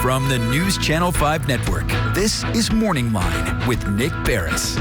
From the News Channel 5 Network, this is Morning Line with Nick Barris.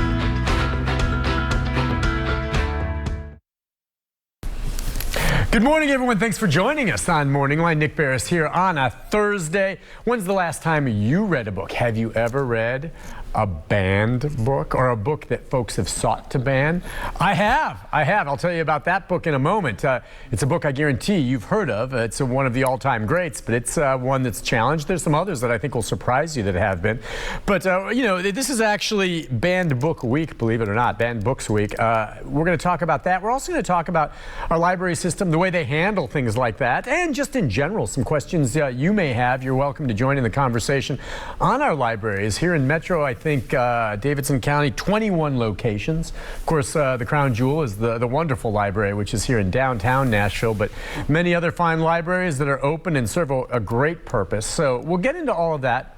Good morning, everyone. Thanks for joining us on Morning Line. Nick Barris here on a Thursday. When's the last time you read a book? Have you ever read a banned book or a book that folks have sought to ban? I have. I'll tell you about that book in a moment. It's a book I guarantee you've heard of. It's one of the all-time greats, but it's one that's challenged. There's some others that I think will surprise you that have been. But, this is actually Banned Book Week, believe it or not, Banned Books Week. We're going to talk about that. We're also going to talk about our library system, the way they handle things like that, and just in general, some questions you may have. You're welcome to join in the conversation on our libraries here in Metro. I think Davidson County, 21 locations. Of course, the crown jewel is the wonderful library, which is here in downtown Nashville, but many other fine libraries that are open and serve a great purpose. So we'll get into all of that.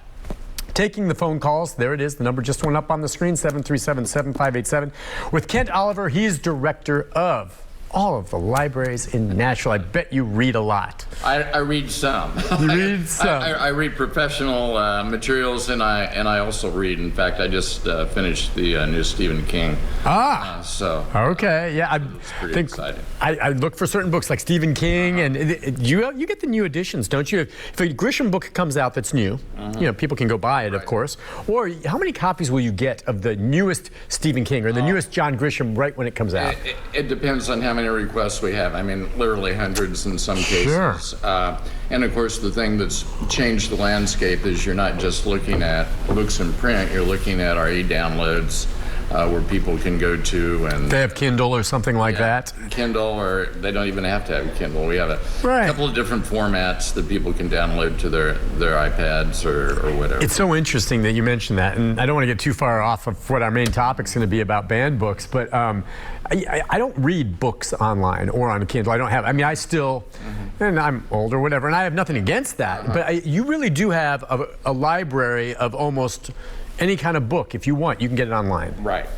Taking the phone calls, there it is. The number just went up on the screen, 737-7587. With Kent Oliver, he's director of all of the libraries in Nashville. I bet you read a lot. I read some. You read some. I read professional materials, and I also read. In fact, I just finished the new Stephen King. Okay, yeah. It's pretty exciting. I look for certain books like Stephen King, and you get the new editions, don't you? If a Grisham book comes out that's new, people can go buy it, of course. Or how many copies will you get of the newest Stephen King or the newest John Grisham right when it comes out? It depends on how many requests we have. I mean, literally hundreds in some cases. Sure. And of course, the thing that's changed the landscape is you're not just looking at books in print, you're looking at our e-downloads, where people can go to and they have Kindle or something like that. Kindle, or they don't even have to have Kindle. We have a couple of different formats that people can download to their iPads or whatever. It's so interesting that you mentioned that, and I don't want to get too far off of what our main topic's going to be about banned books, but I don't read books online or on Kindle. I still, and I'm old or whatever, and I have nothing against that, but you really do have a library of almost any kind of book. If you want, you can get it online. Right.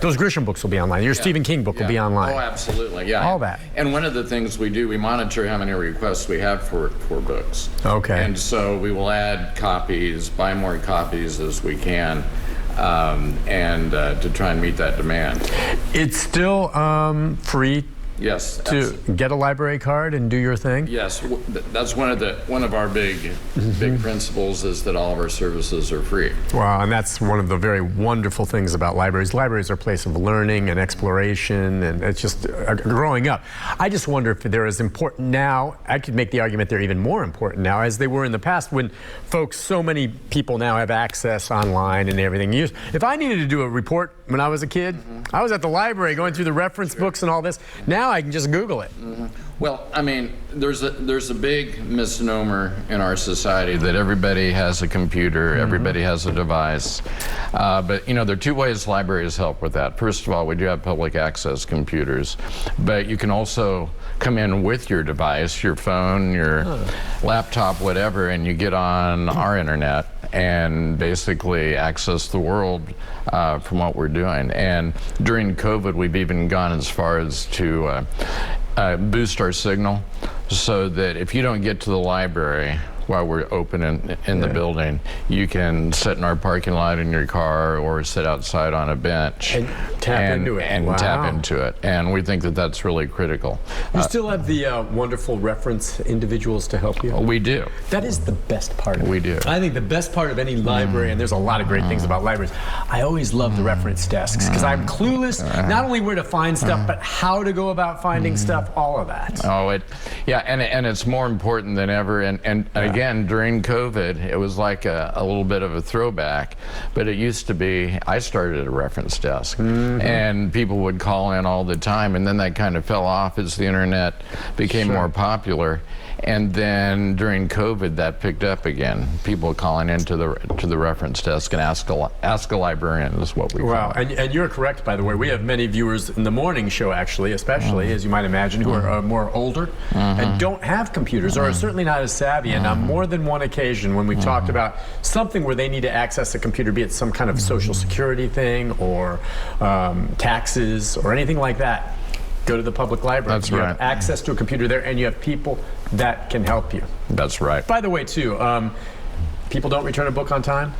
Those Grisham books will be online. Your Stephen King book will be online. Oh, absolutely, yeah. All that. And one of the things we do, we monitor how many requests we have for books. Okay. And so we will add copies, buy more copies as we can, and to try and meet that demand. It's still free. Yes. To get a library card and do your thing? Yes, that's one of our big principles is that all of our services are free. Wow, and that's one of the very wonderful things about libraries. Libraries are a place of learning and exploration, and it's just growing up. I just wonder if they're as important now. I could make the argument they're even more important now as they were in the past when so many people now have access online and everything. If I needed to do a report when I was a kid, I was at the library going through the reference books and all this. Now I can just Google it. Well, I mean, there's a big misnomer in our society that everybody has a computer, everybody has a device. But, there are two ways libraries help with that. First of all, we do have public access computers, but you can also come in with your device, your phone, your laptop, whatever, and you get on our internet and basically access the world from what we're doing. And during COVID, we've even gone as far as to boost our signal so that if you don't get to the library while we're open in the building, you can sit in our parking lot in your car or sit outside on a bench and tap into it. And we think that that's really critical. You still have the wonderful reference individuals to help you? We do. That is the best part of it. We do. I think the best part of any library, and there's a lot of great things about libraries, I always love the reference desks because I'm clueless, not only where to find stuff, but how to go about finding stuff, all of that. And it's more important than ever. And again, during COVID, it was like a little bit of a throwback, but it used to be, I started at a reference desk, and people would call in all the time, and then that kind of fell off as the internet became more popular. And then during COVID, that picked up again. People calling into the reference desk and ask a librarian is what we call it. And you're correct, by the way. We have many viewers in the morning show, actually, especially, as you might imagine, who are more older and don't have computers or are certainly not as savvy. And on more than one occasion, when we've talked about something where they need to access a computer, be it some kind of social security thing or taxes or anything like that, go to the public library. That's you right. have access to a computer there, and you have people that can help you. That's right. By the way, too, people don't return a book on time?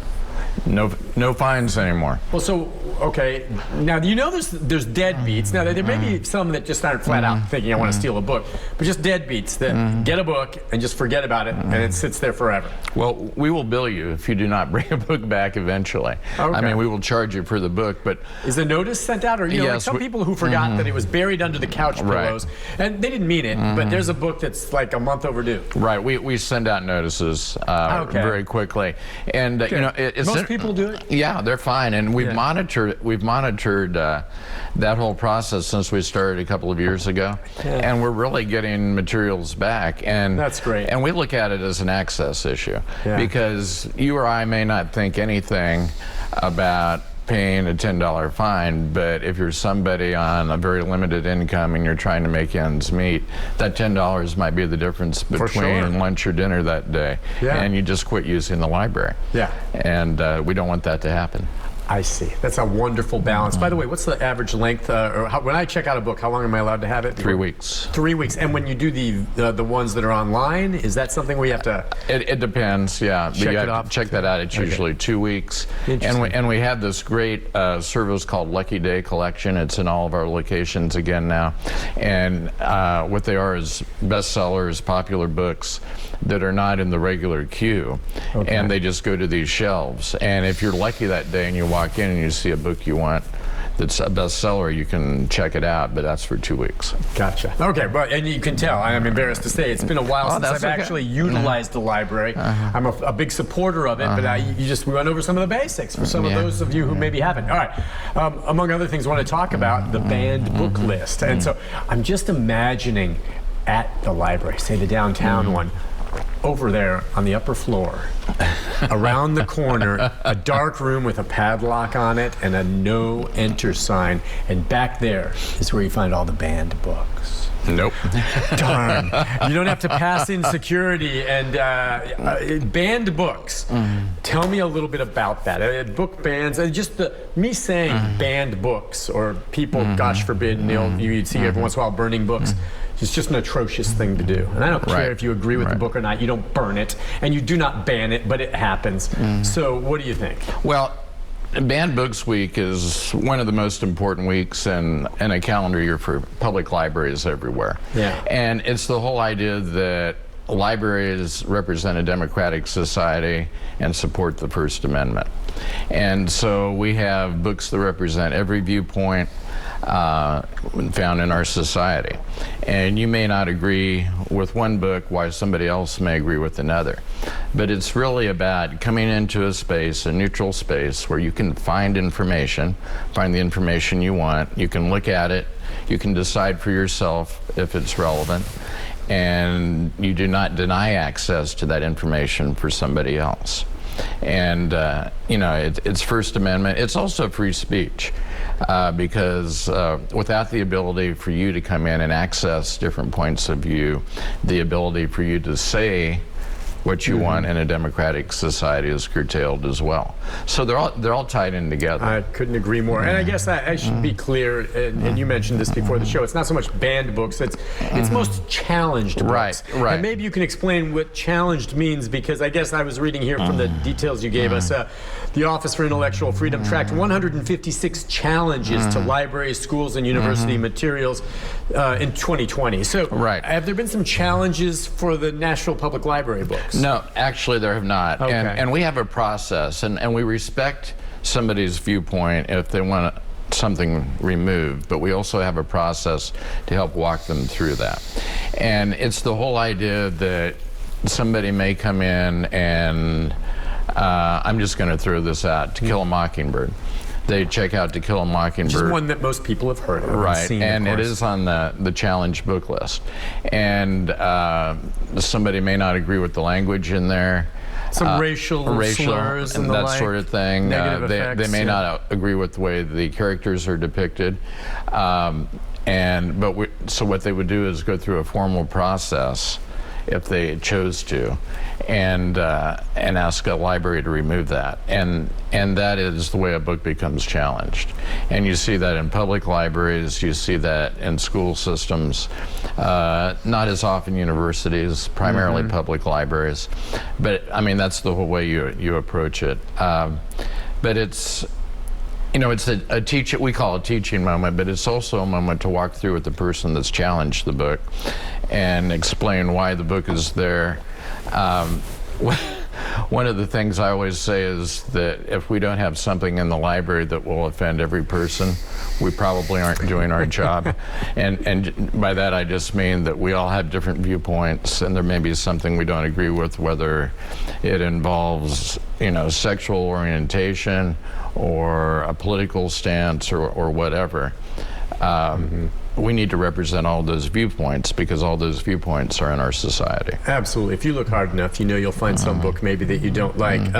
No fines anymore. Well, so, okay, now you know there's deadbeats. Now there may be some that just aren't flat out thinking I want to steal a book, but just deadbeats that get a book and just forget about it and it sits there forever. Well, we will bill you if you do not bring a book back eventually. Okay. I mean, we will charge you for the book, but... Is a notice sent out? Or, you know, like Yes, some people who forgot that it was buried under the couch pillows, and they didn't mean it, but there's a book that's like a month overdue. Right, we send out notices very quickly. And, you know, Most people do it? Yeah, they're fine, and we've monitored that whole process since we started a couple of years ago, and we're really getting materials back. And that's great. And we look at it as an access issue because you or I may not think anything about paying a $10 fine, but if you're somebody on a very limited income and you're trying to make ends meet, that $10 might be the difference between lunch or dinner that day, and you just quit using the library. And we don't want that to happen. I see. That's a wonderful balance. By the way, what's the average length, when I check out a book, how long am I allowed to have it? 3 weeks. 3 weeks. And when you do the ones that are online, is that something we have to... It depends, yeah. Check it off? Check that out. It's usually 2 weeks. And we have this great service called Lucky Day Collection. It's in all of our locations again now. And what they are is bestsellers, popular books that are not in the regular queue. And they just go to these shelves. And if you're lucky that day and you walk in and you see a book you want that's a bestseller, you can check it out, but that's for 2 weeks. Gotcha. Okay, but and you can tell, I'm embarrassed to say, it's been a while since I've actually utilized the library. I'm a big supporter of it, but we went over some of the basics for some of those of you who maybe haven't. All right, among other things, I want to talk about the banned book list. And so I'm just imagining at the library, say the downtown one, over there on the upper floor, around the corner, a dark room with a padlock on it and a no enter sign, and back there is where you find all the banned books. Nope. Darn. You don't have to pass in security. And banned books. Tell me a little bit about that. Book bans, and just me saying banned books, or people, gosh forbid, you'd see every once in a while burning books. It's just an atrocious thing to do. And I don't care if you agree with the book or not. You don't burn it, and you do not ban it, but it happens. So what do you think? Well, Banned Books Week is one of the most important weeks in a calendar year for public libraries everywhere. And it's the whole idea that libraries represent a democratic society and support the First Amendment. And so we have books that represent every viewpoint found in our society. And you may not agree with one book while somebody else may agree with another. But it's really about coming into a space, a neutral space, where you can find information, find the information you want, you can look at it, you can decide for yourself if it's relevant, and you do not deny access to that information for somebody else. And you know, it's First Amendment. It's also free speech, because without the ability for you to come in and access different points of view, the ability for you to say what you want in a democratic society is curtailed as well. So they're all tied in together. I couldn't agree more. And I guess I should be clear, and you mentioned this before the show, it's not so much banned books, it's most challenged books. Right. And maybe you can explain what challenged means, because I guess I was reading here from the details you gave us. The Office for Intellectual Freedom tracked 156 challenges to libraries, schools, and university materials in 2020. So have there been some challenges for the Nashville Public Library books? No, actually there have not. Okay. And we have a process, and we respect somebody's viewpoint if they want something removed, but we also have a process to help walk them through that. And it's the whole idea that somebody may come in and, I'm just going to throw this out, To Kill a Mockingbird. They check out To Kill a Mockingbird. Which is one that most people have heard of. Right, and it is on the challenge book list. And somebody may not agree with the language in there. Some racial slurs and that sort of thing. They may not agree with the way the characters are depicted. So what they would do is go through a formal process if they chose to, and ask a library to remove that. And that is the way a book becomes challenged. And you see that in public libraries, you see that in school systems, not as often universities, primarily public libraries. But I mean, that's the whole way you approach it. But it's, you know, it's we call it a teaching moment, but it's also a moment to walk through with the person that's challenged the book and explain why the book is there. One of the things I always say is that if we don't have something in the library that will offend every person, we probably aren't doing our job. And by that I just mean that we all have different viewpoints, and there may be something we don't agree with, whether it involves, you know, sexual orientation or a political stance or whatever. We need to represent all those viewpoints, because all those viewpoints are in our society. Absolutely. If you look hard enough, you know you'll find some book maybe that you don't like.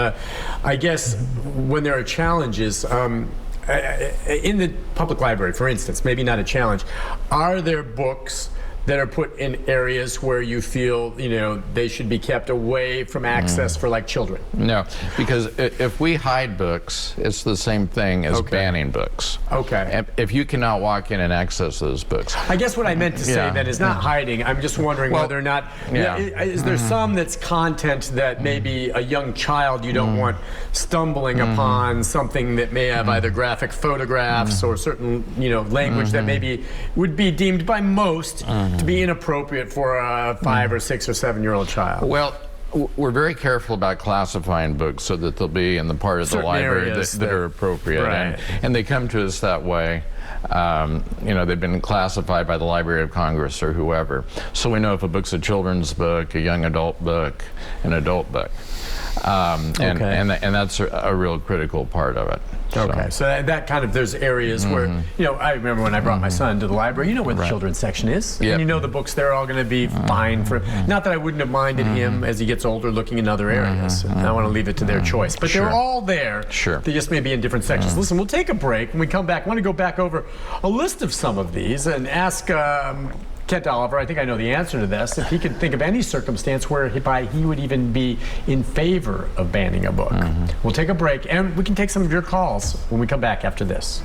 I guess when there are challenges, in the public library, for instance, maybe not a challenge, are there books that are put in areas where you feel, you know, they should be kept away from access for, like, children? No, because if we hide books, it's the same thing as banning books. Okay. If you cannot walk in and access those books. I guess what I meant to say then is not hiding. I'm just wondering whether or not, is there some that's content that maybe a young child you don't want stumbling upon something that may have either graphic photographs or certain, you know, language that maybe would be deemed by most to be inappropriate for a 5 or 6 or 7-year-old child? Well, we're very careful about classifying books so that they'll be in the part of the library that are appropriate. Right. And they come to us that way. You know, they've been classified by the Library of Congress or whoever. So we know if a book's a children's book, a young adult book, an adult book. And that's a real critical part of it. Okay, so that kind of, there's areas where, you know, I remember when I brought my son to the library, you know where the children's section is, and you know the books there are all going to be fine for, not that I wouldn't have minded him as he gets older looking in other areas. I want to leave it to their choice, but they're all there. They just may be in different sections. Listen, we'll take a break. When we come back, I want to go back over a list of some of these and ask Kent Oliver, I think I know the answer to this, if he could think of any circumstance where he would even be in favor of banning a book. We'll take a break, and we can take some of your calls when we come back after this.